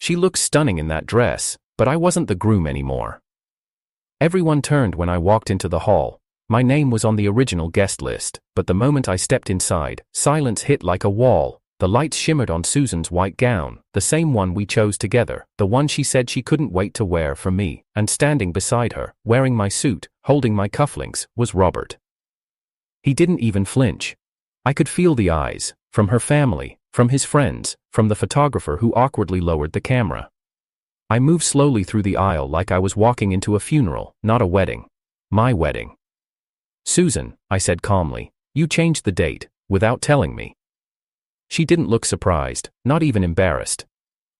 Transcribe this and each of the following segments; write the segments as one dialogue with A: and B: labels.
A: She looks stunning in that dress, but I wasn't the groom anymore. Everyone turned when I walked into the hall. My name was on the original guest list, but the moment I stepped inside, silence hit like a wall. The lights shimmered on Susan's white gown, the same one we chose together, the one she said she couldn't wait to wear for me, and standing beside her, wearing my suit, holding my cufflinks, was Robert. He didn't even flinch. I could feel the eyes, from her family, from his friends, from the photographer who awkwardly lowered the camera. I moved slowly through the aisle like I was walking into a funeral, not a wedding. My wedding. "Susan," I said calmly, "you changed the date, without telling me." She didn't look surprised, not even embarrassed.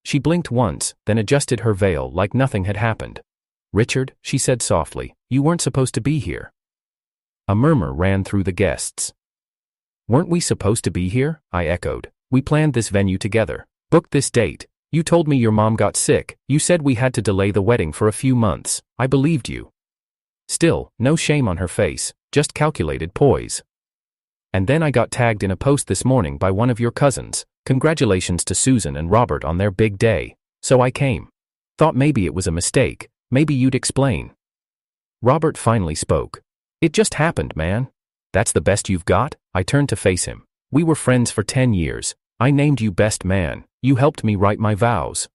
A: She blinked once, then adjusted her veil like nothing had happened. "Richard," she said softly, "you weren't supposed to be here." A murmur ran through the guests. "Weren't we supposed to be here?" I echoed. "We planned this venue together, booked this date. You told me your mom got sick, you said we had to delay the wedding for a few months. I believed you." Still, no shame on her face, just calculated poise. "And then I got tagged in a post this morning by one of your cousins. Congratulations to Susan and Robert on their big day. So I came. Thought maybe it was a mistake, maybe you'd explain." Robert finally spoke. "It just happened, man. That's the best you've got?" I turned to face him. "We were friends for 10 years. I named you best man. You helped me write my vows."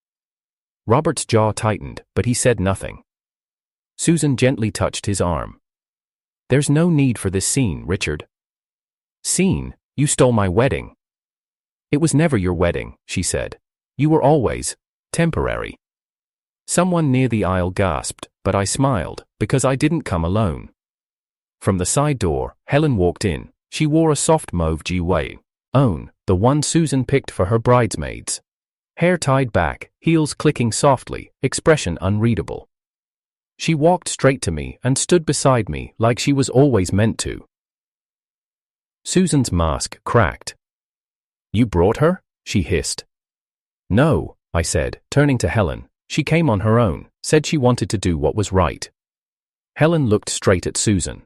A: Robert's jaw tightened, but he said nothing. Susan gently touched his arm. "There's no need for this scene, Richard." "Scene? You stole my wedding." "It was never your wedding," she said. "You were always temporary." Someone near the aisle gasped, but I smiled, because I didn't come alone. From the side door, Helen walked in. She wore a soft mauve gilet. The one Susan picked for her bridesmaids. Hair tied back, heels clicking softly, expression unreadable. She walked straight to me and stood beside me like she was always meant to. Susan's mask cracked. "You brought her?" she hissed. "No," I said, turning to Helen. "She came on her own, said she wanted to do what was right." Helen looked straight at Susan.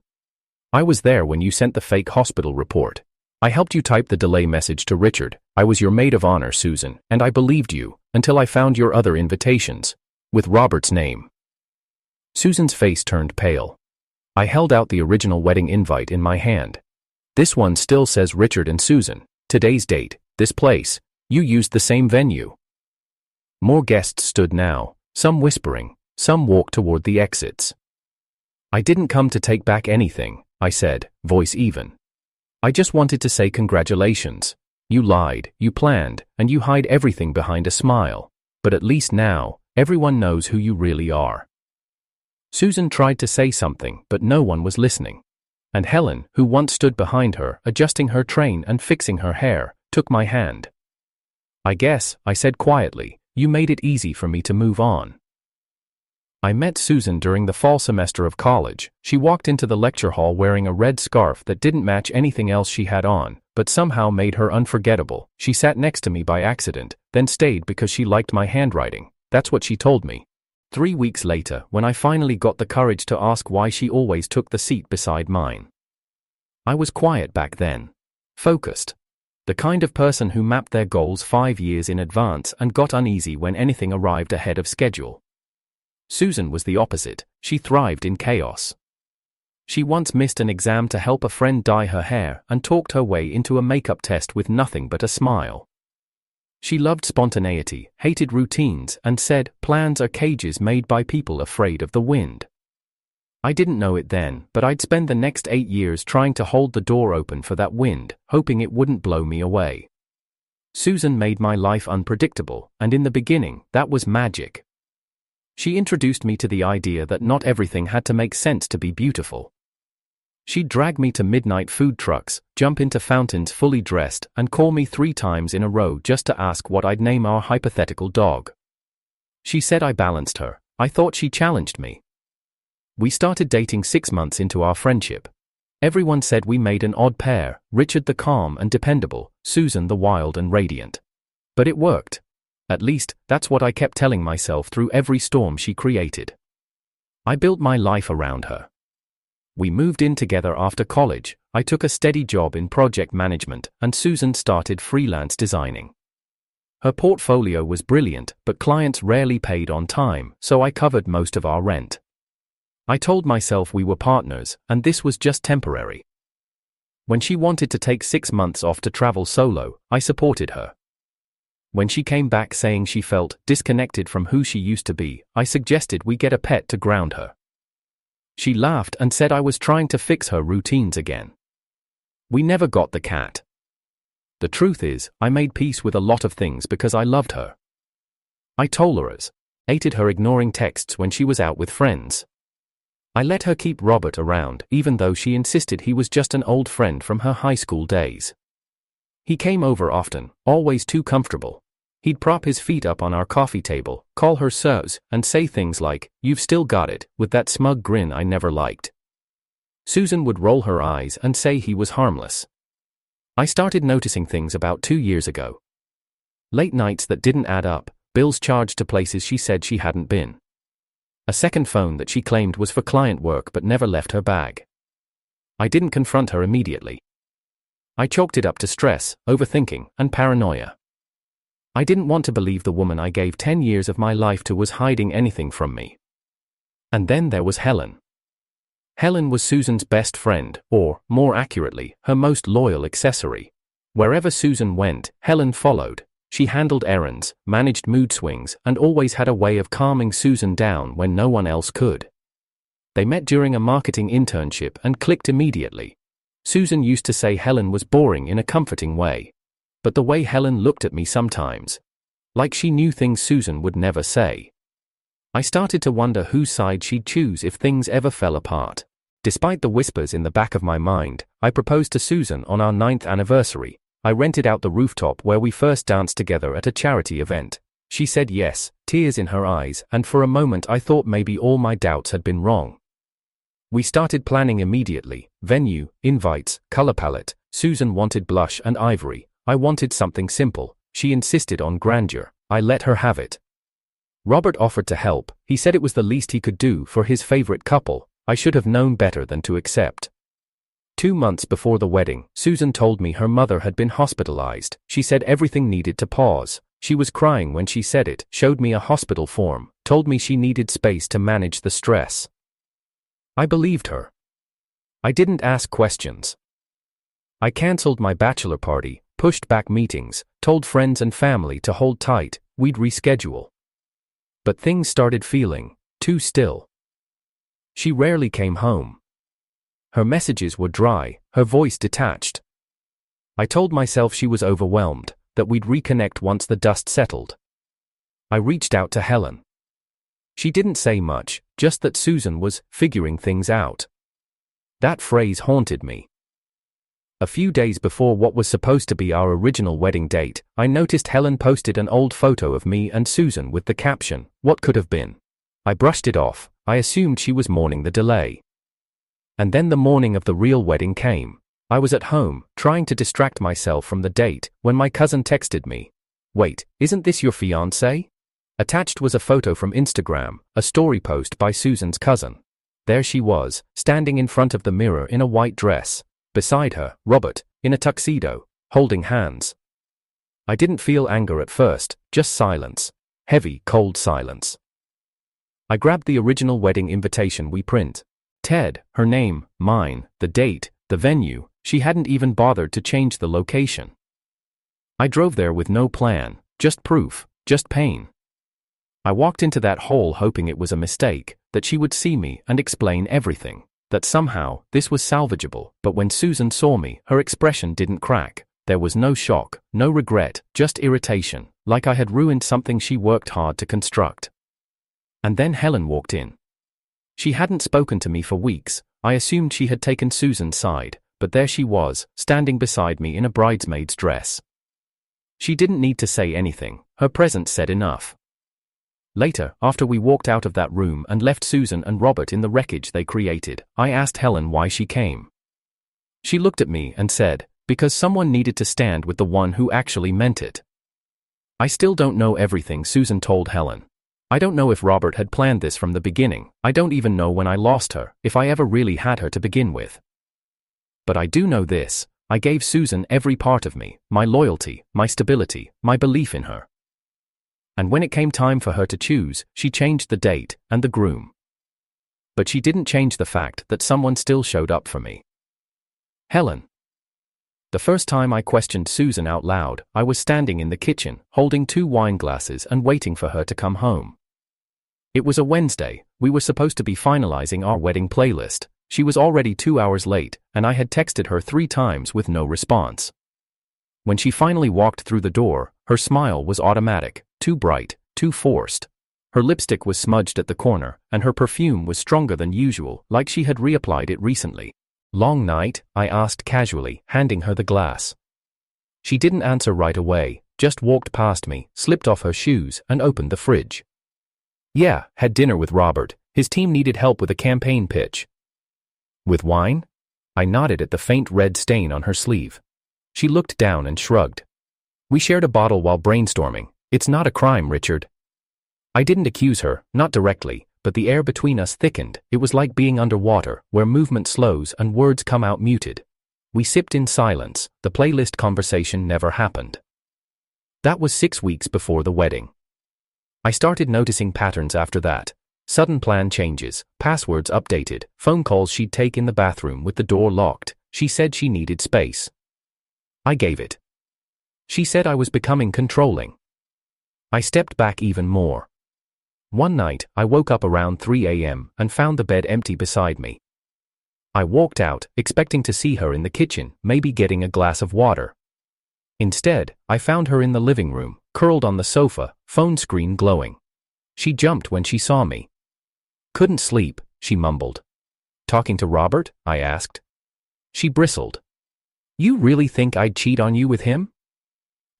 A: "I was there when you sent the fake hospital report. I helped you type the delay message to Richard. I was your maid of honor, Susan, and I believed you, until I found your other invitations. With Robert's name." Susan's face turned pale. I held out the original wedding invite in my hand. "This one still says Richard and Susan. Today's date, this place. You used the same venue." More guests stood now, some whispering, some walked toward the exits. "I didn't come to take back anything," I said, voice even. "I just wanted to say congratulations. You lied, you planned, and you hide everything behind a smile. But at least now, everyone knows who you really are." Susan tried to say something, but no one was listening. And Helen, who once stood behind her, adjusting her train and fixing her hair, took my hand. "I guess," I said quietly, "you made it easy for me to move on." I met Susan during the fall semester of college. She walked into the lecture hall wearing a red scarf that didn't match anything else she had on, but somehow made her unforgettable. She sat next to me by accident, then stayed because she liked my handwriting. That's what she told me. 3 weeks later, when I finally got the courage to ask why she always took the seat beside mine. I was quiet back then. Focused. The kind of person who mapped their goals 5 years in advance and got uneasy when anything arrived ahead of schedule. Susan was the opposite. She thrived in chaos. She once missed an exam to help a friend dye her hair and talked her way into a makeup test with nothing but a smile. She loved spontaneity, hated routines, and said, "Plans are cages made by people afraid of the wind." I didn't know it then, but I'd spend the next 8 years trying to hold the door open for that wind, hoping it wouldn't blow me away. Susan made my life unpredictable, and in the beginning, that was magic. She introduced me to the idea that not everything had to make sense to be beautiful. She'd drag me to midnight food trucks, jump into fountains fully dressed, and call me 3 times in a row just to ask what I'd name our hypothetical dog. She said I balanced her. I thought she challenged me. We started dating 6 months into our friendship. Everyone said we made an odd pair, Richard the calm and dependable, Susan the wild and radiant. But it worked. At least, that's what I kept telling myself through every storm she created. I built my life around her. We moved in together after college. I took a steady job in project management, and Susan started freelance designing. Her portfolio was brilliant, but clients rarely paid on time, so I covered most of our rent. I told myself we were partners, and this was just temporary. When she wanted to take 6 months off to travel solo, I supported her. When she came back saying she felt disconnected from who she used to be, I suggested we get a pet to ground her. She laughed and said I was trying to fix her routines again. We never got the cat. The truth is, I made peace with a lot of things because I loved her. I tolerated her ignoring texts when she was out with friends. I let her keep Robert around, even though she insisted he was just an old friend from her high school days. He came over often, always too comfortable. He'd prop his feet up on our coffee table, call her Suze, and say things like, "You've still got it," with that smug grin I never liked. Susan would roll her eyes and say he was harmless. I started noticing things about 2 years ago. Late nights that didn't add up, bills charged to places she said she hadn't been. A second phone that she claimed was for client work but never left her bag. I didn't confront her immediately. I chalked it up to stress, overthinking, and paranoia. I didn't want to believe the woman I gave 10 years of my life to was hiding anything from me. And then there was Helen. Helen was Susan's best friend, or, more accurately, her most loyal accessory. Wherever Susan went, Helen followed. She handled errands, managed mood swings, and always had a way of calming Susan down when no one else could. They met during a marketing internship and clicked immediately. Susan used to say Helen was boring in a comforting way. But the way Helen looked at me sometimes, like she knew things Susan would never say. I started to wonder whose side she'd choose if things ever fell apart. Despite the whispers in the back of my mind, I proposed to Susan on our 9th anniversary. I rented out the rooftop where we first danced together at a charity event. She said yes, tears in her eyes, and for a moment I thought maybe all my doubts had been wrong. We started planning immediately: venue, invites, color palette. Susan wanted blush and ivory. I wanted something simple. She insisted on grandeur. I let her have it. Robert offered to help. He said it was the least he could do for his favorite couple. I should have known better than to accept. 2 months before the wedding, Susan told me her mother had been hospitalized. She said everything needed to pause. She was crying when she said it, showed me a hospital form, told me she needed space to manage the stress. I believed her. I didn't ask questions. I canceled my bachelor party, pushed back meetings, told friends and family to hold tight, we'd reschedule. But things started feeling too still. She rarely came home. Her messages were dry, her voice detached. I told myself she was overwhelmed, that we'd reconnect once the dust settled. I reached out to Helen. She didn't say much, just that Susan was figuring things out. That phrase haunted me. A few days before what was supposed to be our original wedding date, I noticed Helen posted an old photo of me and Susan with the caption, "What could have been?" I brushed it off. I assumed she was mourning the delay. And then the morning of the real wedding came. I was at home, trying to distract myself from the date, when my cousin texted me. "Wait, isn't this your fiancé?" Attached was a photo from Instagram, a story post by Susan's cousin. There she was, standing in front of the mirror in a white dress. Beside her, Robert, in a tuxedo, holding hands. I didn't feel anger at first, just silence. Heavy, cold silence. I grabbed the original wedding invitation we print. Ted, her name, mine, the date, the venue. She hadn't even bothered to change the location. I drove there with no plan, just proof, just pain. I walked into that hole hoping it was a mistake, that she would see me and explain everything, that somehow this was salvageable. But when Susan saw me, her expression didn't crack. There was no shock, no regret, just irritation, like I had ruined something she worked hard to construct. And then Helen walked in. She hadn't spoken to me for weeks. I assumed she had taken Susan's side, but there she was, standing beside me in a bridesmaid's dress. She didn't need to say anything. Her presence said enough. Later, after we walked out of that room and left Susan and Robert in the wreckage they created, I asked Helen why she came. She looked at me and said, "Because someone needed to stand with the one who actually meant it." I still don't know everything Susan told Helen. I don't know if Robert had planned this from the beginning. I don't even know when I lost her, if I ever really had her to begin with. But I do know this: I gave Susan every part of me, my loyalty, my stability, my belief in her. And when it came time for her to choose, she changed the date and the groom. But she didn't change the fact that someone still showed up for me. Helen. The first time I questioned Susan out loud, I was standing in the kitchen, holding 2 wine glasses and waiting for her to come home. It was a Wednesday. We were supposed to be finalizing our wedding playlist. She was already 2 hours late, and I had texted her 3 times with no response. When she finally walked through the door, her smile was automatic, too bright, too forced. Her lipstick was smudged at the corner, and her perfume was stronger than usual, like she had reapplied it recently. "Long night?" I asked casually, handing her the glass. She didn't answer right away, just walked past me, slipped off her shoes, and opened the fridge. "Yeah, had dinner with Robert. His team needed help with a campaign pitch." "With wine?" I nodded at the faint red stain on her sleeve. She looked down and shrugged. "We shared a bottle while brainstorming. It's not a crime, Richard." I didn't accuse her, not directly, but the air between us thickened. It was like being underwater, where movement slows and words come out muted. We sipped in silence. The playlist conversation never happened. That was 6 weeks before the wedding. I started noticing patterns after that. Sudden plan changes, passwords updated, phone calls she'd take in the bathroom with the door locked. She said she needed space. I gave it. She said I was becoming controlling. I stepped back even more. One night, I woke up around 3 a.m. and found the bed empty beside me. I walked out, expecting to see her in the kitchen, maybe getting a glass of water. Instead, I found her in the living room, curled on the sofa, phone screen glowing. She jumped when she saw me. "Couldn't sleep," she mumbled. "Talking to Robert?" I asked. She bristled. "You really think I'd cheat on you with him?"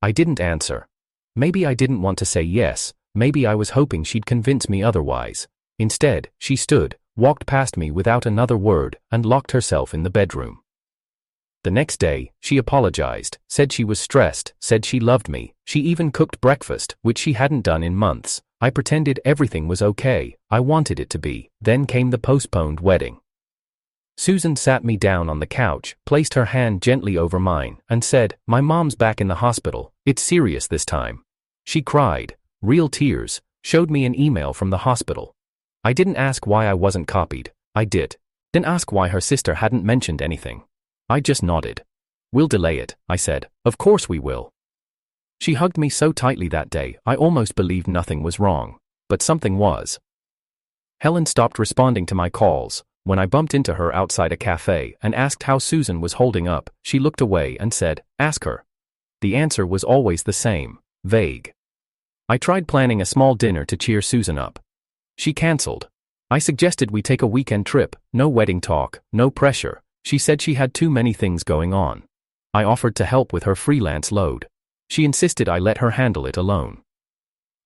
A: I didn't answer. Maybe I didn't want to say yes, maybe I was hoping she'd convince me otherwise. Instead, she stood, walked past me without another word, and locked herself in the bedroom. The next day, she apologized, said she was stressed, said she loved me. She even cooked breakfast, which she hadn't done in months. I pretended everything was okay. I wanted it to be. Then came the postponed wedding. Susan sat me down on the couch, placed her hand gently over mine, and said, "My mom's back in the hospital. It's serious this time." She cried, real tears, showed me an email from the hospital. I didn't ask why I wasn't copied. I did. Didn't ask why her sister hadn't mentioned anything. I just nodded. "We'll delay it," I said. "Of course we will." She hugged me so tightly that day, I almost believed nothing was wrong. But something was. Helen stopped responding to my calls. When I bumped into her outside a cafe and asked how Susan was holding up, she looked away and said, "Ask her." The answer was always the same, vague. I tried planning a small dinner to cheer Susan up. She canceled. I suggested we take a weekend trip, no wedding talk, no pressure. She said she had too many things going on. I offered to help with her freelance load. She insisted I let her handle it alone.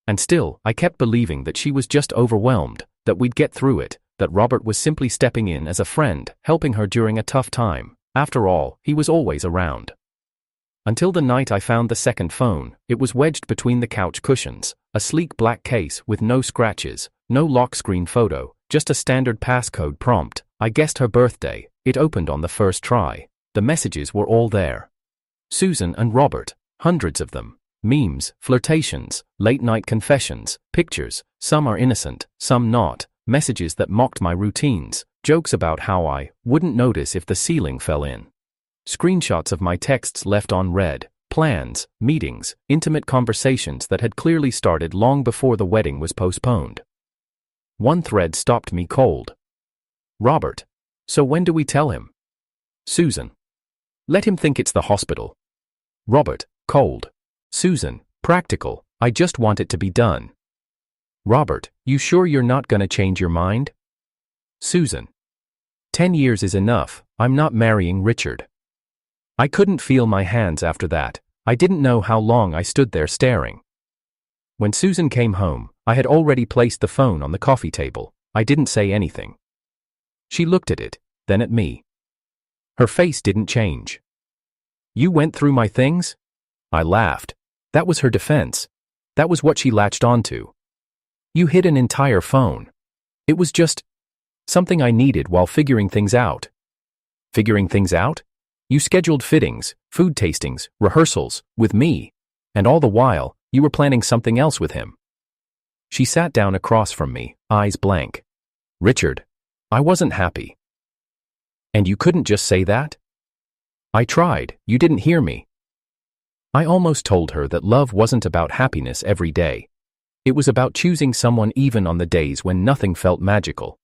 A: And still, I kept believing that she was just overwhelmed, that we'd get through it, that Robert was simply stepping in as a friend, helping her during a tough time. After all, he was always around. Until the night I found the second phone. It was wedged between the couch cushions, a sleek black case with no scratches, no lock screen photo, just a standard passcode prompt. I guessed her birthday. It opened on the first try. The messages were all there. Susan and Robert, hundreds of them. Memes, flirtations, late-night confessions, pictures, some are innocent, some not, messages that mocked my routines, jokes about how I wouldn't notice if the ceiling fell in. Screenshots of my texts left unread, plans, meetings, intimate conversations that had clearly started long before the wedding was postponed. One thread stopped me cold. Robert. So when do we tell him? Susan. Let him think it's the hospital. Robert. Cold. Susan. Practical. I just want it to be done. Robert. You sure you're not gonna change your mind? Susan. 10 years is enough. I'm not marrying Richard. I couldn't feel my hands after that. I didn't know how long I stood there staring. When Susan came home, I had already placed the phone on the coffee table. I didn't say anything. She looked at it, then at me. Her face didn't change. You went through my things? I laughed. That was her defense. That was what she latched onto. You hid an entire phone. It was just something I needed while figuring things out. Figuring things out? You scheduled fittings, food tastings, rehearsals, with me. And all the while, you were planning something else with him. She sat down across from me, eyes blank. Richard, I wasn't happy. And you couldn't just say that? I tried, you didn't hear me. I almost told her that love wasn't about happiness every day. It was about choosing someone even on the days when nothing felt magical.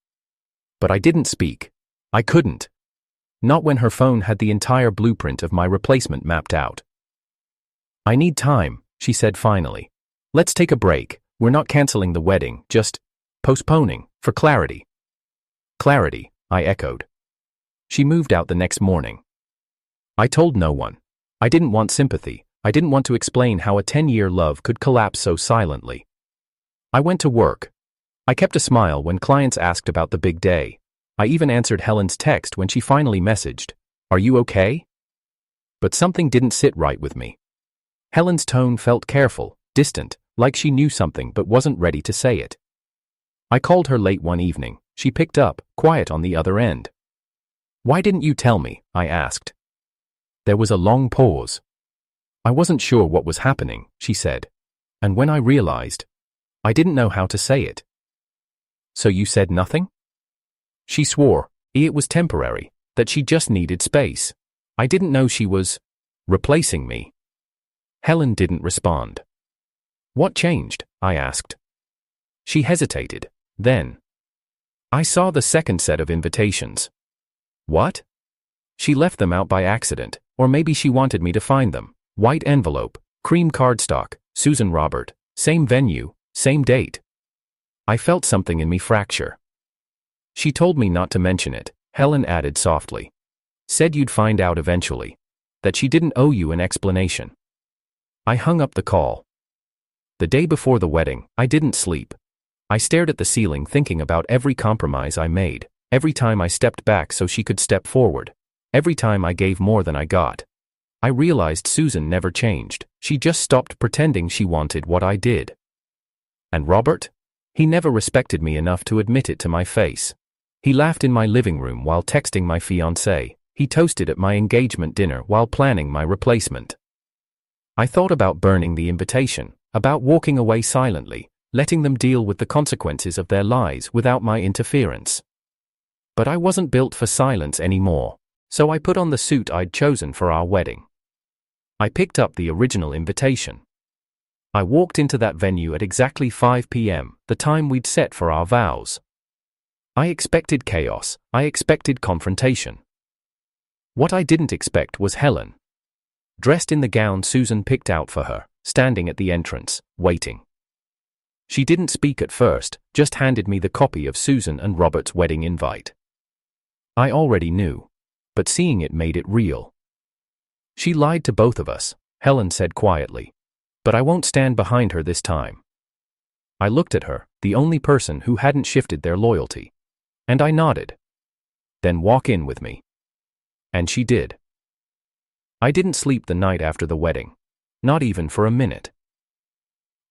A: But I didn't speak. I couldn't. Not when her phone had the entire blueprint of my replacement mapped out. I need time, she said finally. Let's take a break. We're not canceling the wedding, just postponing, for clarity. Clarity, I echoed. She moved out the next morning. I told no one. I didn't want sympathy. I didn't want to explain how a 10-year love could collapse so silently. I went to work. I kept a smile when clients asked about the big day. I even answered Helen's text when she finally messaged, "Are you okay?" But something didn't sit right with me. Helen's tone felt careful, distant, like she knew something but wasn't ready to say it. I called her late one evening. She picked up, quiet on the other end. "Why didn't you tell me?" I asked. There was a long pause. "I wasn't sure what was happening," she said. And when I realized, I didn't know how to say it. "So you said nothing?" She swore it was temporary, that she just needed space. I didn't know she was replacing me. Helen didn't respond. "What changed?" I asked. She hesitated. Then, "I saw the second set of invitations." "What?" "She left them out by accident, or maybe she wanted me to find them. White envelope, cream cardstock, Susan Robert, same venue, same date." I felt something in me fracture. "She told me not to mention it," Helen added softly. "Said you'd find out eventually. That she didn't owe you an explanation." I hung up the call. The day before the wedding, I didn't sleep. I stared at the ceiling thinking about every compromise I made, every time I stepped back so she could step forward, every time I gave more than I got. I realized Susan never changed. She just stopped pretending she wanted what I did. And Robert? He never respected me enough to admit it to my face. He laughed in my living room while texting my fiancée. He toasted at my engagement dinner while planning my replacement. I thought about burning the invitation, about walking away silently, letting them deal with the consequences of their lies without my interference. But I wasn't built for silence anymore, so I put on the suit I'd chosen for our wedding. I picked up the original invitation. I walked into that venue at exactly 5 p.m., the time we'd set for our vows. I expected chaos. I expected confrontation. What I didn't expect was Helen. Dressed in the gown Susan picked out for her, standing at the entrance, waiting. She didn't speak at first, just handed me the copy of Susan and Robert's wedding invite. I already knew, but seeing it made it real. "She lied to both of us," Helen said quietly. "But I won't stand behind her this time." I looked at her, the only person who hadn't shifted their loyalty. And I nodded. "Then walk in with me." And she did. I didn't sleep the night after the wedding. Not even for a minute.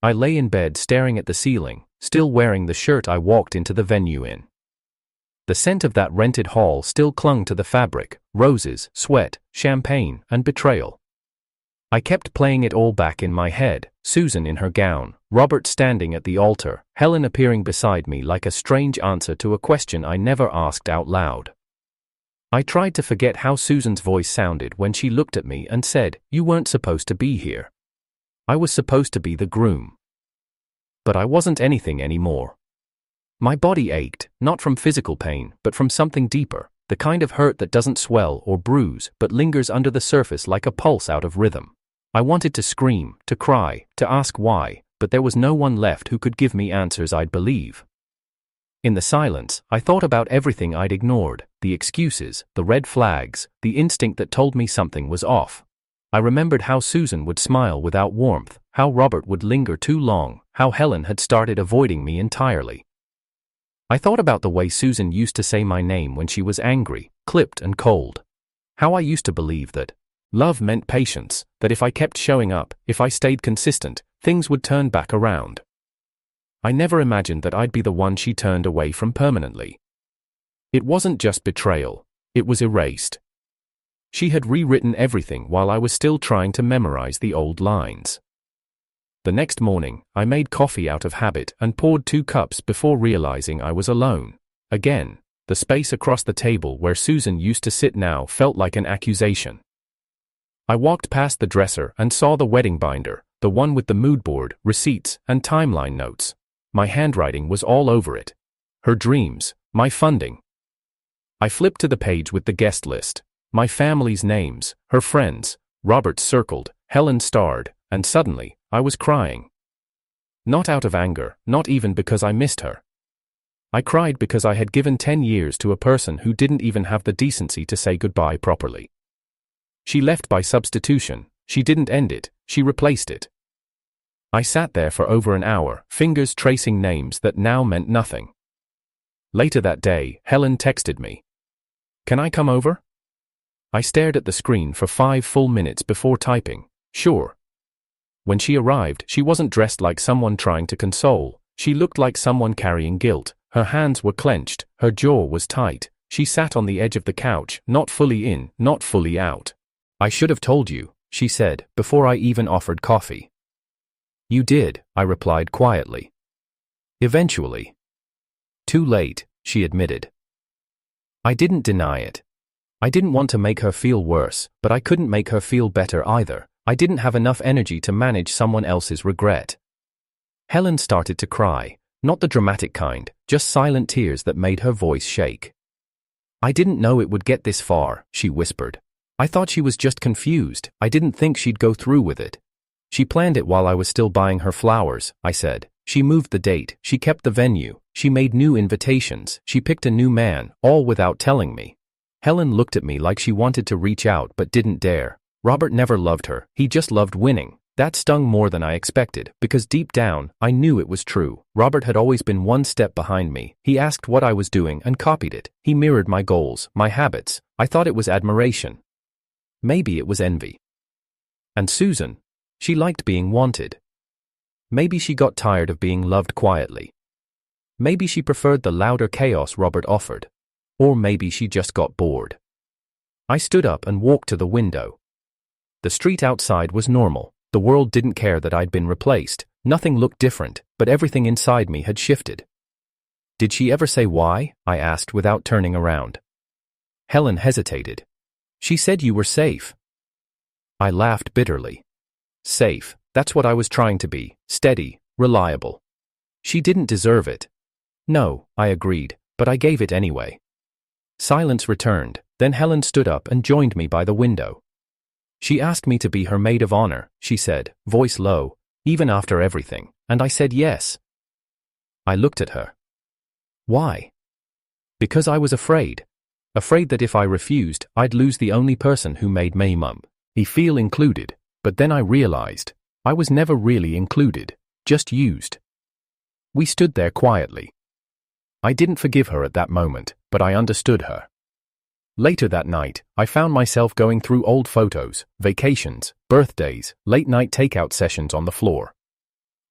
A: I lay in bed staring at the ceiling, still wearing the shirt I walked into the venue in. The scent of that rented hall still clung to the fabric: roses, sweat, champagne, and betrayal. I kept playing it all back in my head: Susan in her gown, Robert standing at the altar, Helen appearing beside me like a strange answer to a question I never asked out loud. I tried to forget how Susan's voice sounded when she looked at me and said, "You weren't supposed to be here." I was supposed to be the groom. But I wasn't anything anymore. My body ached, not from physical pain, but from something deeper, the kind of hurt that doesn't swell or bruise, but lingers under the surface like a pulse out of rhythm. I wanted to scream, to cry, to ask why, but there was no one left who could give me answers I'd believe. In the silence, I thought about everything I'd ignored: the excuses, the red flags, the instinct that told me something was off. I remembered how Susan would smile without warmth, how Robert would linger too long, how Helen had started avoiding me entirely. I thought about the way Susan used to say my name when she was angry, clipped and cold. How I used to believe that love meant patience, that if I kept showing up, if I stayed consistent, things would turn back around. I never imagined that I'd be the one she turned away from permanently. It wasn't just betrayal, it was erased. She had rewritten everything while I was still trying to memorize the old lines. The next morning, I made coffee out of habit and poured 2 cups before realizing I was alone. Again, the space across the table where Susan used to sit now felt like an accusation. I walked past the dresser and saw the wedding binder, the one with the mood board, receipts, and timeline notes. My handwriting was all over it. Her dreams, my funding. I flipped to the page with the guest list. My family's names, her friends, Robert circled, Helen starred, and suddenly, I was crying. Not out of anger, not even because I missed her. I cried because I had given 10 years to a person who didn't even have the decency to say goodbye properly. She left by substitution. She didn't end it, she replaced it. I sat there for over an hour, fingers tracing names that now meant nothing. Later that day, Helen texted me. "Can I come over?" I stared at the screen for 5 full minutes before typing, "Sure." When she arrived, she wasn't dressed like someone trying to console. She looked like someone carrying guilt. Her hands were clenched, her jaw was tight. She sat on the edge of the couch, not fully in, not fully out. "I should have told you," she said, before I even offered coffee. "You did," I replied quietly. "Eventually." "Too late," she admitted. I didn't deny it. I didn't want to make her feel worse, but I couldn't make her feel better either. I didn't have enough energy to manage someone else's regret. Helen started to cry, not the dramatic kind, just silent tears that made her voice shake. "I didn't know it would get this far," she whispered. "I thought she was just confused. I didn't think she'd go through with it." "She planned it while I was still buying her flowers," I said. "She moved the date, she kept the venue, she made new invitations, she picked a new man, all without telling me." Helen looked at me like she wanted to reach out but didn't dare. Robert never loved her, he just loved winning. That stung more than I expected, because deep down, I knew it was true. Robert had always been one step behind me. He asked what I was doing and copied it. He mirrored my goals, my habits. I thought it was admiration. Maybe it was envy. And Susan? She liked being wanted. Maybe she got tired of being loved quietly. Maybe she preferred the louder chaos Robert offered. Or maybe she just got bored. I stood up and walked to the window. The street outside was normal. The world didn't care that I'd been replaced. Nothing looked different, but everything inside me had shifted. "Did she ever say why?" I asked without turning around. Helen hesitated. "She said you were safe." I laughed bitterly. Safe, that's what I was trying to be, steady, reliable. She didn't deserve it. No, I agreed, but I gave it anyway. Silence returned, then Helen stood up and joined me by the window. "She asked me to be her maid of honor," she said, voice low, "even after everything, and I said yes." I looked at her. Why? Because I was afraid. Afraid that if I refused, I'd lose the only person who made me feel included. But then I realized, I was never really included, just used. We stood there quietly. I didn't forgive her at that moment, but I understood her. Later that night, I found myself going through old photos, vacations, birthdays, late-night takeout sessions on the floor.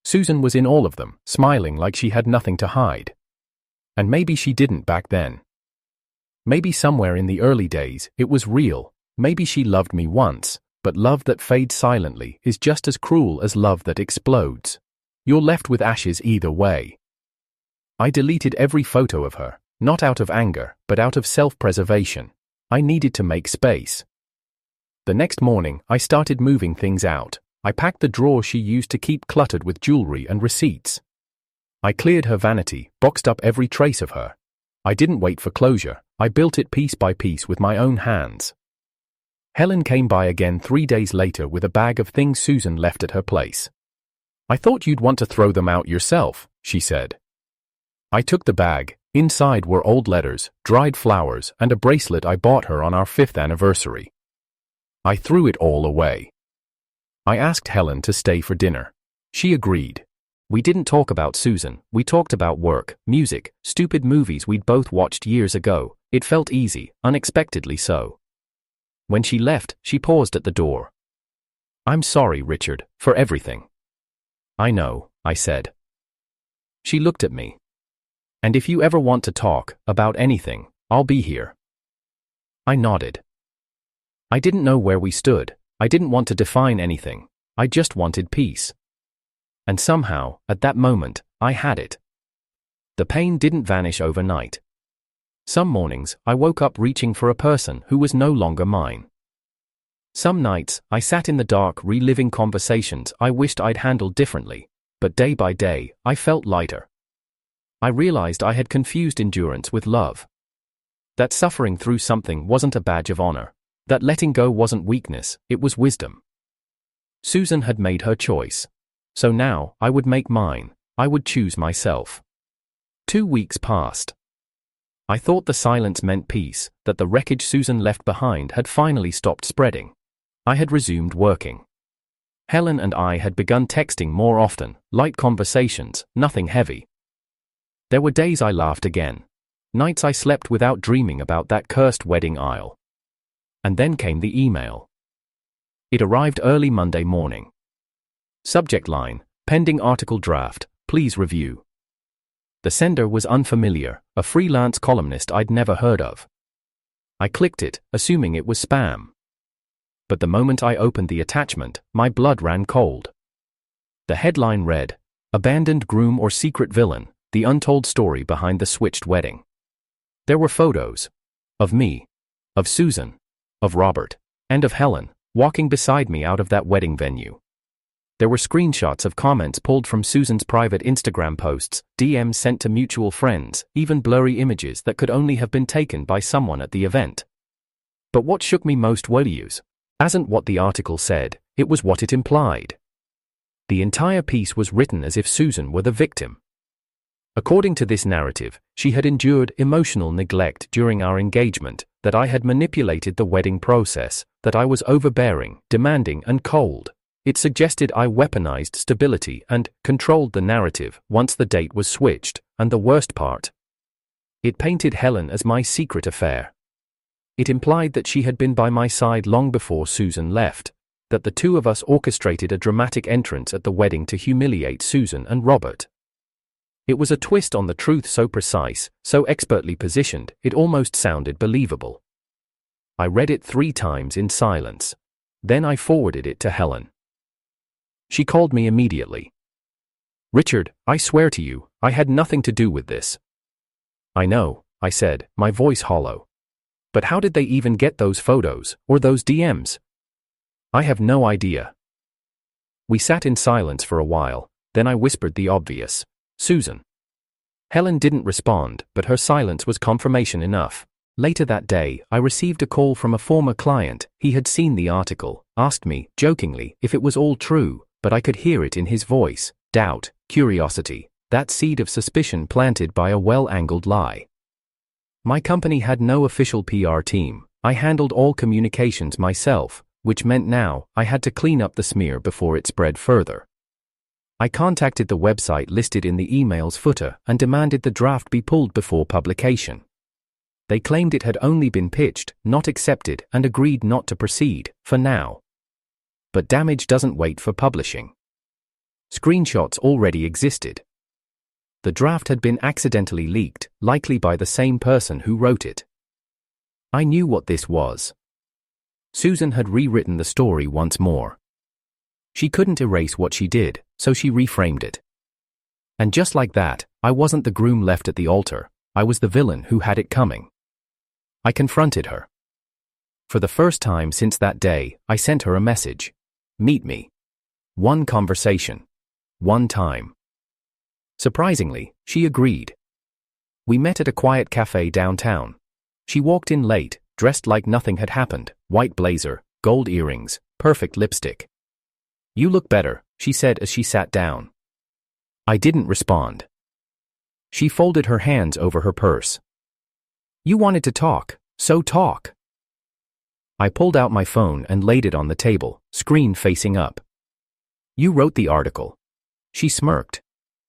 A: Susan was in all of them, smiling like she had nothing to hide. And maybe she didn't back then. Maybe somewhere in the early days, it was real. Maybe she loved me once, but love that fades silently is just as cruel as love that explodes. You're left with ashes either way. I deleted every photo of her, not out of anger, but out of self-preservation. I needed to make space. The next morning, I started moving things out. I packed the drawer she used to keep cluttered with jewelry and receipts. I cleared her vanity, boxed up every trace of her. I didn't wait for closure. I built it piece by piece with my own hands. Helen came by again 3 days later with a bag of things Susan left at her place. "I thought you'd want to throw them out yourself," she said. I took the bag. Inside were old letters, dried flowers, and a bracelet I bought her on our 5th anniversary. I threw it all away. I asked Helen to stay for dinner. She agreed. We didn't talk about Susan, we talked about work, music, stupid movies we'd both watched years ago. It felt easy, unexpectedly so. When she left, she paused at the door. "I'm sorry, Richard, for everything." "I know," I said. She looked at me. "And if you ever want to talk about anything, I'll be here." I nodded. I didn't know where we stood. I didn't want to define anything. I just wanted peace. And somehow, at that moment, I had it. The pain didn't vanish overnight. Some mornings, I woke up reaching for a person who was no longer mine. Some nights, I sat in the dark reliving conversations I wished I'd handled differently, but day by day, I felt lighter. I realized I had confused endurance with love. That suffering through something wasn't a badge of honor. That letting go wasn't weakness, it was wisdom. Susan had made her choice. So now, I would make mine. I would choose myself. 2 weeks passed. I thought the silence meant peace, that the wreckage Susan left behind had finally stopped spreading. I had resumed working. Helen and I had begun texting more often, light conversations, nothing heavy. There were days I laughed again. Nights I slept without dreaming about that cursed wedding aisle. And then came the email. It arrived early Monday morning. Subject line, pending article draft, please review. The sender was unfamiliar, a freelance columnist I'd never heard of. I clicked it, assuming it was spam. But the moment I opened the attachment, my blood ran cold. The headline read, Abandoned Groom or Secret Villain, the Untold Story Behind the Switched Wedding. There were photos. Of me. Of Susan. Of Robert. And of Helen, walking beside me out of that wedding venue. There were screenshots of comments pulled from Susan's private Instagram posts, DMs sent to mutual friends, even blurry images that could only have been taken by someone at the event. But what shook me most wasn't what the article said, it was what it implied. The entire piece was written as if Susan were the victim. According to this narrative, she had endured emotional neglect during our engagement, that I had manipulated the wedding process, that I was overbearing, demanding and cold. It suggested I weaponized stability and controlled the narrative once the date was switched, and the worst part. It painted Helen as my secret affair. It implied that she had been by my side long before Susan left, that the two of us orchestrated a dramatic entrance at the wedding to humiliate Susan and Robert. It was a twist on the truth so precise, so expertly positioned, it almost sounded believable. I read it 3 times in silence. Then I forwarded it to Helen. She called me immediately. Richard, I swear to you, I had nothing to do with this. I know, I said, my voice hollow. But how did they even get those photos, or those DMs? I have no idea. We sat in silence for a while, then I whispered the obvious. Susan. Helen didn't respond, but her silence was confirmation enough. Later that day, I received a call from a former client. He had seen the article, asked me, jokingly, if it was all true, but I could hear it in his voice, doubt, curiosity, that seed of suspicion planted by a well-angled lie. My company had no official PR team. I handled all communications myself, which meant now I had to clean up the smear before it spread further. I contacted the website listed in the email's footer and demanded the draft be pulled before publication. They claimed it had only been pitched, not accepted, and agreed not to proceed, for now. But damage doesn't wait for publishing. Screenshots already existed. The draft had been accidentally leaked, likely by the same person who wrote it. I knew what this was. Susan had rewritten the story once more. She couldn't erase what she did, so she reframed it. And just like that, I wasn't the groom left at the altar, I was the villain who had it coming. I confronted her. For the first time since that day, I sent her a message. Meet me. One conversation. One time. Surprisingly, she agreed. We met at a quiet cafe downtown. She walked in late, dressed like nothing had happened, white blazer, gold earrings, perfect lipstick. You look better, she said as she sat down. I didn't respond. She folded her hands over her purse. You wanted to talk, so talk. I pulled out my phone and laid it on the table, screen facing up. You wrote the article. She smirked.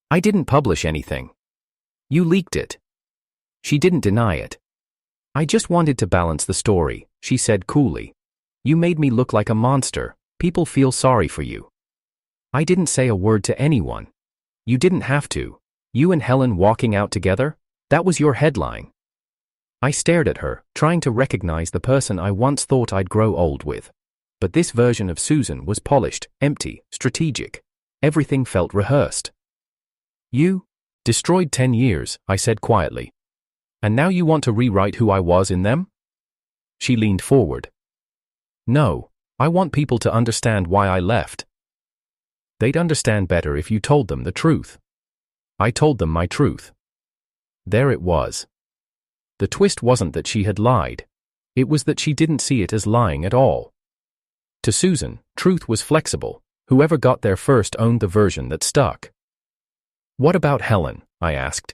A: I didn't publish anything. You leaked it. She didn't deny it. I just wanted to balance the story, she said coolly. You made me look like a monster. People feel sorry for you. I didn't say a word to anyone. You didn't have to. You and Helen walking out together? That was your headline. I stared at her, trying to recognize the person I once thought I'd grow old with. But this version of Susan was polished, empty, strategic. Everything felt rehearsed. You destroyed 10 years, I said quietly. And now you want to rewrite who I was in them? She leaned forward. No, I want people to understand why I left. They'd understand better if you told them the truth. I told them my truth. There it was. The twist wasn't that she had lied. It was that she didn't see it as lying at all. To Susan, truth was flexible. Whoever got there first owned the version that stuck. What about Helen? I asked.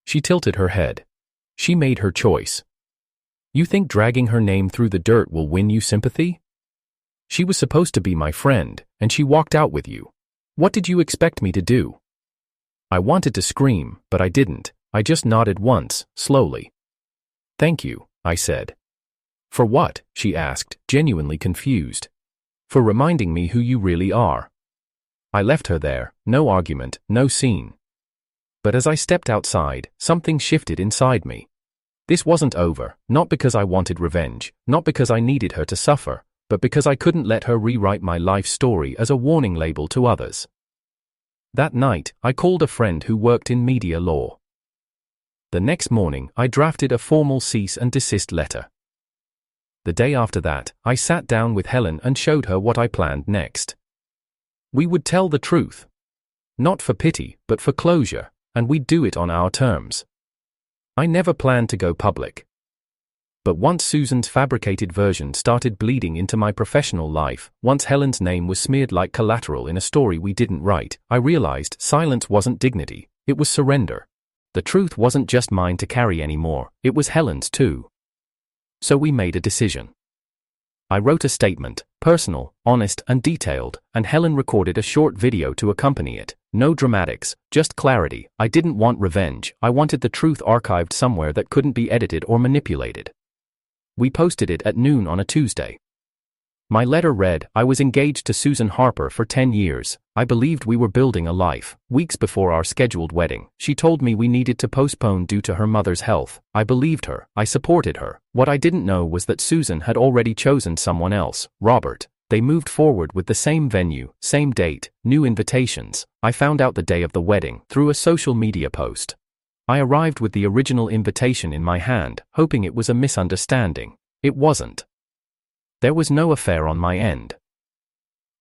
A: She tilted her head. She made her choice. You think dragging her name through the dirt will win you sympathy? She was supposed to be my friend, and she walked out with you. What did you expect me to do? I wanted to scream, but I didn't. I just nodded once, slowly. Thank you, I said. For what? She asked, genuinely confused. For reminding me who you really are. I left her there, no argument, no scene. But as I stepped outside, something shifted inside me. This wasn't over, not because I wanted revenge, not because I needed her to suffer, but because I couldn't let her rewrite my life story as a warning label to others. That night, I called a friend who worked in media law. The next morning, I drafted a formal cease and desist letter. The day after that, I sat down with Helen and showed her what I planned next. We would tell the truth. Not for pity, but for closure, and we'd do it on our terms. I never planned to go public. But once Susan's fabricated version started bleeding into my professional life, once Helen's name was smeared like collateral in a story we didn't write, I realized silence wasn't dignity, it was surrender. The truth wasn't just mine to carry anymore, it was Helen's too. So we made a decision. I wrote a statement, personal, honest, and detailed, and Helen recorded a short video to accompany it. No dramatics, just clarity. I didn't want revenge, I wanted the truth archived somewhere that couldn't be edited or manipulated. We posted it at noon on a Tuesday. My letter read, I was engaged to Susan Harper for 10 years. I believed we were building a life. Weeks before our scheduled wedding, she told me we needed to postpone due to her mother's health. I believed her. I supported her. What I didn't know was that Susan had already chosen someone else, Robert. They moved forward with the same venue, same date, new invitations. I found out the day of the wedding through a social media post. I arrived with the original invitation in my hand, hoping it was a misunderstanding. It wasn't. There was no affair on my end.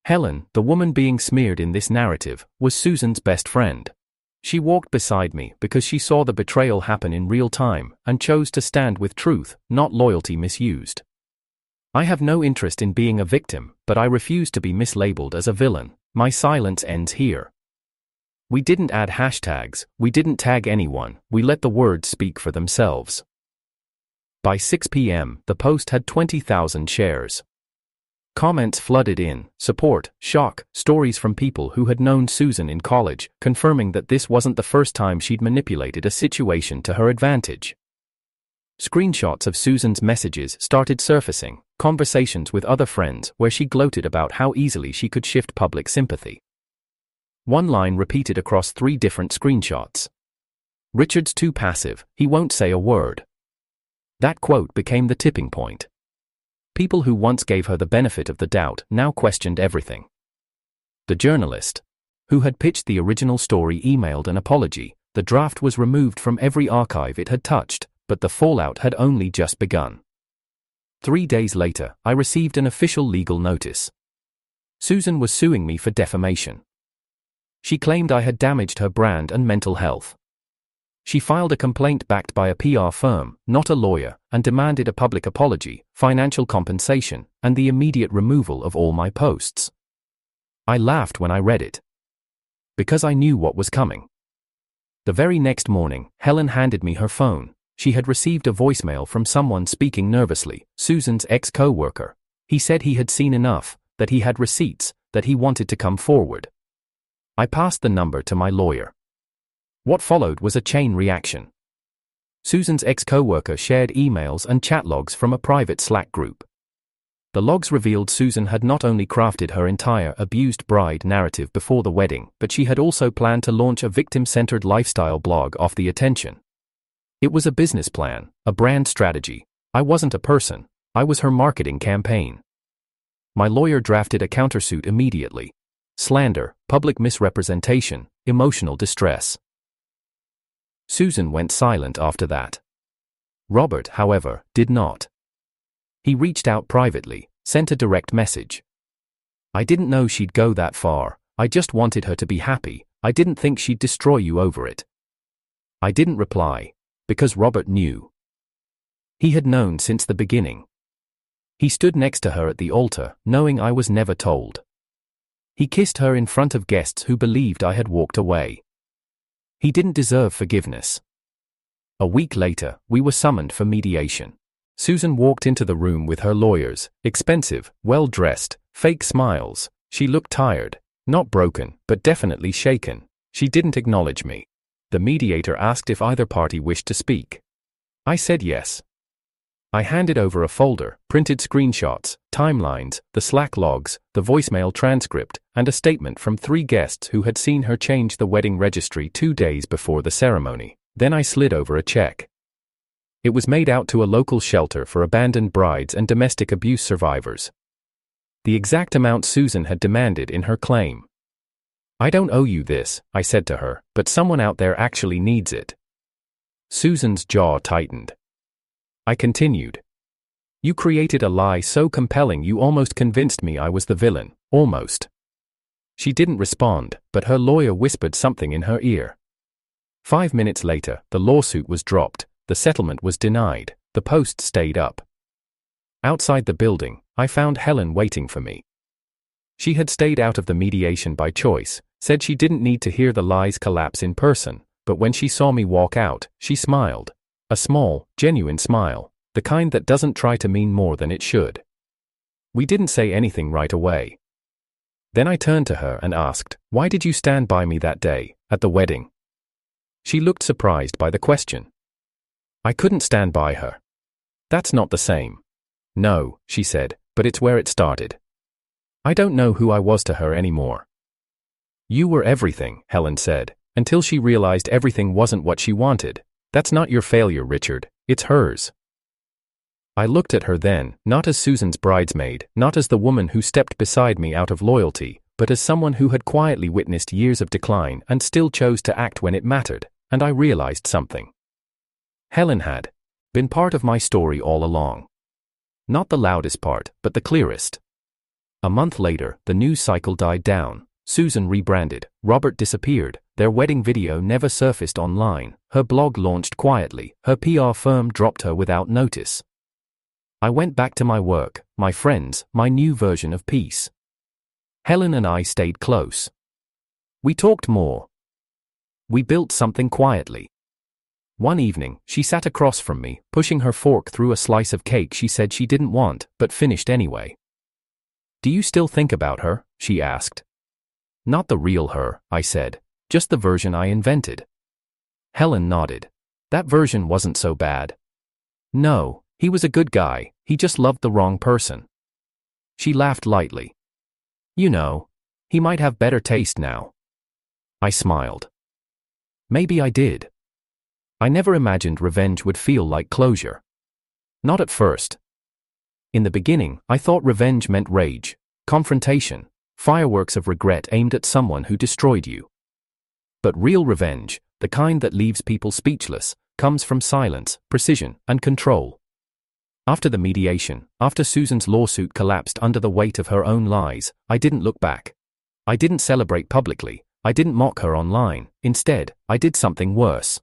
A: Helen, the woman being smeared in this narrative, was Susan's best friend. She walked beside me because she saw the betrayal happen in real time and chose to stand with truth, not loyalty misused. I have no interest in being a victim, but I refuse to be mislabeled as a villain. My silence ends here. We didn't add hashtags, we didn't tag anyone, we let the words speak for themselves. By 6 p.m., the post had 20,000 shares. Comments flooded in, support, shock, stories from people who had known Susan in college, confirming that this wasn't the first time she'd manipulated a situation to her advantage. Screenshots of Susan's messages started surfacing, conversations with other friends where she gloated about how easily she could shift public sympathy. One line repeated across 3 different screenshots. Richard's too passive, he won't say a word. That quote became the tipping point. People who once gave her the benefit of the doubt now questioned everything. The journalist, who had pitched the original story, emailed an apology. The draft was removed from every archive it had touched, but the fallout had only just begun. 3 days later, I received an official legal notice. Susan was suing me for defamation. She claimed I had damaged her brand and mental health. She filed a complaint backed by a PR firm, not a lawyer, and demanded a public apology, financial compensation, and the immediate removal of all my posts. I laughed when I read it. Because I knew what was coming. The very next morning, Helen handed me her phone. She had received a voicemail from someone speaking nervously, Susan's ex-co-worker. He said he had seen enough, that he had receipts, that he wanted to come forward. I passed the number to my lawyer. What followed was a chain reaction. Susan's ex-co-worker shared emails and chat logs from a private Slack group. The logs revealed Susan had not only crafted her entire abused bride narrative before the wedding, but she had also planned to launch a victim-centered lifestyle blog off the attention. It was a business plan, a brand strategy. I wasn't a person, I was her marketing campaign. My lawyer drafted a countersuit immediately. slander, public misrepresentation, emotional distress. Susan went silent after that. Robert, however, did not. He reached out privately, sent a direct message. I didn't know she'd go that far. I just wanted her to be happy. I didn't think she'd destroy you over it. I didn't reply, because Robert knew. He had known since the beginning. He stood next to her at the altar, knowing I was never told. He kissed her in front of guests who believed I had walked away. He didn't deserve forgiveness. A week later, we were summoned for mediation. Susan walked into the room with her lawyers, expensive, well-dressed, fake smiles. She looked tired, not broken, but definitely shaken. She didn't acknowledge me. The mediator asked if either party wished to speak. I said yes. I handed over a folder, printed screenshots, timelines, the Slack logs, the voicemail transcript, and a statement from 3 guests who had seen her change the wedding registry 2 days before the ceremony. Then I slid over a check. It was made out to a local shelter for abandoned brides and domestic abuse survivors. The exact amount Susan had demanded in her claim. I don't owe you this, I said to her, but someone out there actually needs it. Susan's jaw tightened. I continued. You created a lie so compelling you almost convinced me I was the villain, almost. She didn't respond, but her lawyer whispered something in her ear. 5 minutes later, the lawsuit was dropped, the settlement was denied, the post stayed up. Outside the building, I found Helen waiting for me. She had stayed out of the mediation by choice, said she didn't need to hear the lies collapse in person, but when she saw me walk out, she smiled. A small, genuine smile, the kind that doesn't try to mean more than it should. We didn't say anything right away. Then I turned to her and asked, "Why did you stand by me that day, at the wedding?" She looked surprised by the question. I couldn't stand by her. That's not the same. No, she said, but it's where it started. I don't know who I was to her anymore. You were everything, Helen said, until she realized everything wasn't what she wanted. That's not your failure, Richard, it's hers. I looked at her then, not as Susan's bridesmaid, not as the woman who stepped beside me out of loyalty, but as someone who had quietly witnessed years of decline and still chose to act when it mattered, and I realized something. Helen had been part of my story all along. Not the loudest part, but the clearest. A month later, the news cycle died down. Susan rebranded, Robert disappeared, their wedding video never surfaced online, her blog launched quietly, her PR firm dropped her without notice. I went back to my work, my friends, my new version of peace. Helen and I stayed close. We talked more. We built something quietly. One evening, she sat across from me, pushing her fork through a slice of cake she said she didn't want, but finished anyway. Do you still think about her? She asked. Not the real her, I said, just the version I invented. Helen nodded. That version wasn't so bad. No, he was a good guy, he just loved the wrong person. She laughed lightly. You know, he might have better taste now. I smiled. Maybe I did. I never imagined revenge would feel like closure. Not at first. In the beginning, I thought revenge meant rage, confrontation, fireworks of regret aimed at someone who destroyed you. But real revenge, the kind that leaves people speechless, comes from silence, precision, and control. After the mediation, after Susan's lawsuit collapsed under the weight of her own lies, I didn't look back. I didn't celebrate publicly, I didn't mock her online, instead, I did something worse.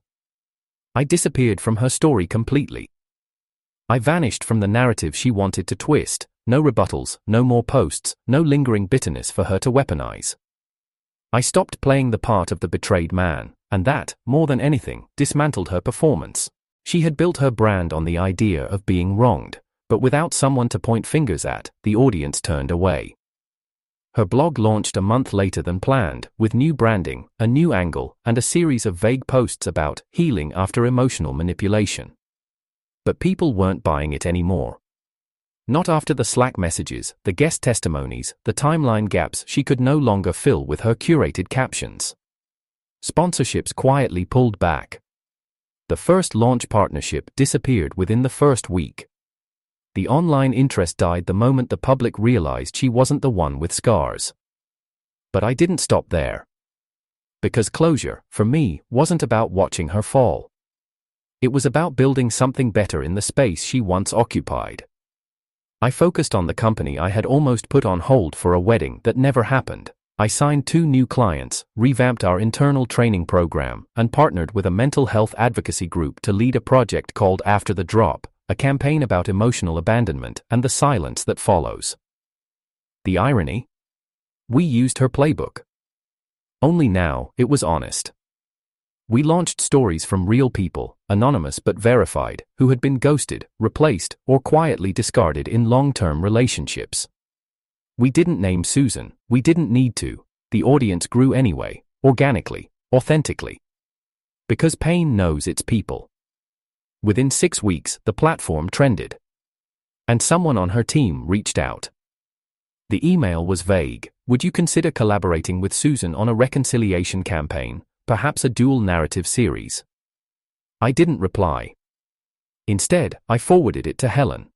A: I disappeared from her story completely. I vanished from the narrative she wanted to twist, no rebuttals, no more posts, no lingering bitterness for her to weaponize. I stopped playing the part of the betrayed man, and that, more than anything, dismantled her performance. She had built her brand on the idea of being wronged, but without someone to point fingers at, the audience turned away. Her blog launched a month later than planned, with new branding, a new angle, and a series of vague posts about healing after emotional manipulation. But people weren't buying it anymore. Not after the Slack messages, the guest testimonies, the timeline gaps she could no longer fill with her curated captions. Sponsorships quietly pulled back. The first launch partnership disappeared within the first week. The online interest died the moment the public realized she wasn't the one with scars. But I didn't stop there. Because closure, for me, wasn't about watching her fall. It was about building something better in the space she once occupied. I focused on the company I had almost put on hold for a wedding that never happened. I signed 2 new clients, revamped our internal training program, and partnered with a mental health advocacy group to lead a project called After the Drop, a campaign about emotional abandonment and the silence that follows. The irony? We used her playbook. Only now, it was honest. We launched stories from real people, anonymous but verified, who had been ghosted, replaced, or quietly discarded in long-term relationships. We didn't name Susan, we didn't need to. The audience grew anyway, organically, authentically. Because pain knows its people. Within 6 weeks, the platform trended. And someone on her team reached out. The email was vague. Would you consider collaborating with Susan on a reconciliation campaign, perhaps a dual narrative series? I didn't reply. Instead, I forwarded it to Helen.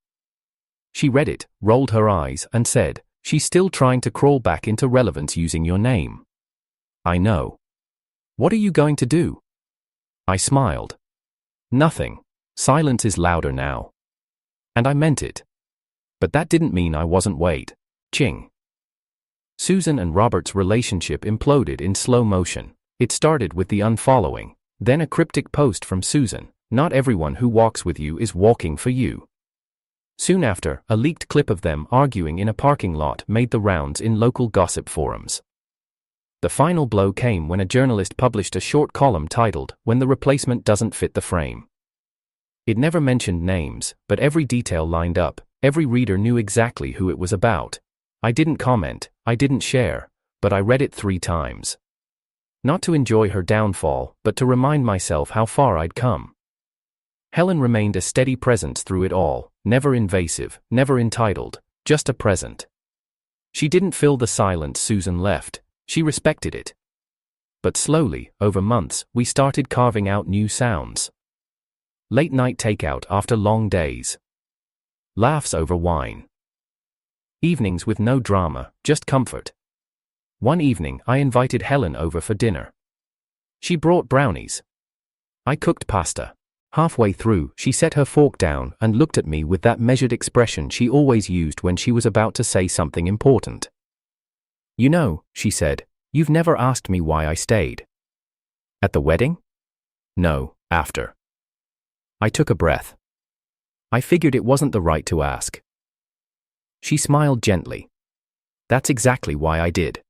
A: She read it, rolled her eyes, and said, "She's still trying to crawl back into relevance using your name." I know. What are you going to do? I smiled. Nothing. Silence is louder now. And I meant it. But that didn't mean I wasn't ching. Susan and Robert's relationship imploded in slow motion. It started with the unfollowing, then a cryptic post from Susan, "Not everyone who walks with you is walking for you." Soon after, a leaked clip of them arguing in a parking lot made the rounds in local gossip forums. The final blow came when a journalist published a short column titled, "When the Replacement Doesn't Fit the Frame." It never mentioned names, but every detail lined up. Every reader knew exactly who it was about. I didn't comment, I didn't share, but I read it 3 times. Not to enjoy her downfall, but to remind myself how far I'd come. Helen remained a steady presence through it all, never invasive, never entitled, just a present. She didn't fill the silence Susan left, she respected it. But slowly, over months, we started carving out new sounds. Late night takeout after long days. Laughs over wine. Evenings with no drama, just comfort. One evening, I invited Helen over for dinner. She brought brownies. I cooked pasta. Halfway through, she set her fork down and looked at me with that measured expression she always used when she was about to say something important. "You know," she said, "you've never asked me why I stayed." "At the wedding?" "No, after." I took a breath. I figured it wasn't the right to ask. She smiled gently. "That's exactly why I did."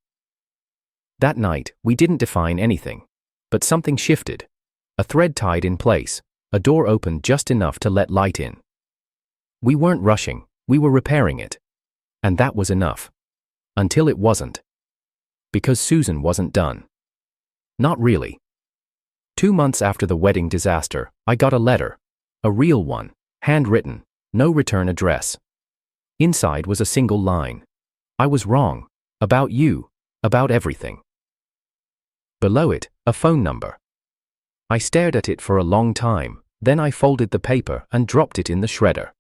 A: That night, we didn't define anything. But something shifted. A thread tied in place, a door opened just enough to let light in. We weren't rushing, we were repairing it. And that was enough. Until it wasn't. Because Susan wasn't done. Not really. 2 months after the wedding disaster, I got a letter. A real one, handwritten, no return address. Inside was a single line. "I was wrong. About you. About everything." Below it, a phone number. I stared at it for a long time, then I folded the paper and dropped it in the shredder.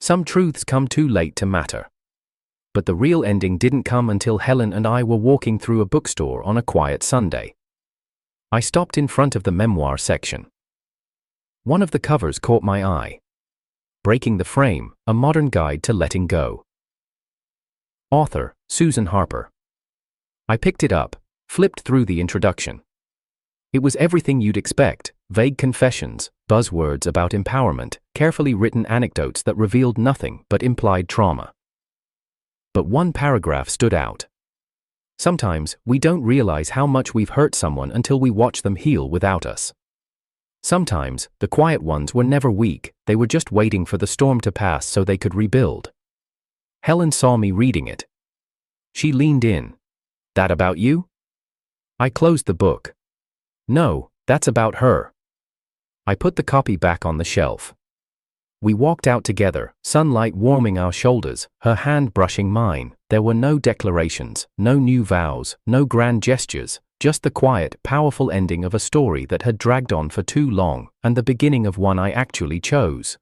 A: Some truths come too late to matter. But the real ending didn't come until Helen and I were walking through a bookstore on a quiet Sunday. I stopped in front of the memoir section. One of the covers caught my eye. Breaking the Frame, A Modern Guide to Letting Go. Author, Susan Harper. I picked it up, flipped through the introduction. It was everything you'd expect, vague confessions, buzzwords about empowerment, carefully written anecdotes that revealed nothing but implied trauma. But one paragraph stood out. Sometimes, we don't realize how much we've hurt someone until we watch them heal without us. Sometimes, the quiet ones were never weak, they were just waiting for the storm to pass so they could rebuild. Helen saw me reading it. She leaned in. "That about you?" I closed the book. "No, that's about her." I put the copy back on the shelf. We walked out together, sunlight warming our shoulders, her hand brushing mine. There were no declarations, no new vows, no grand gestures, just the quiet, powerful ending of a story that had dragged on for too long, and the beginning of one I actually chose.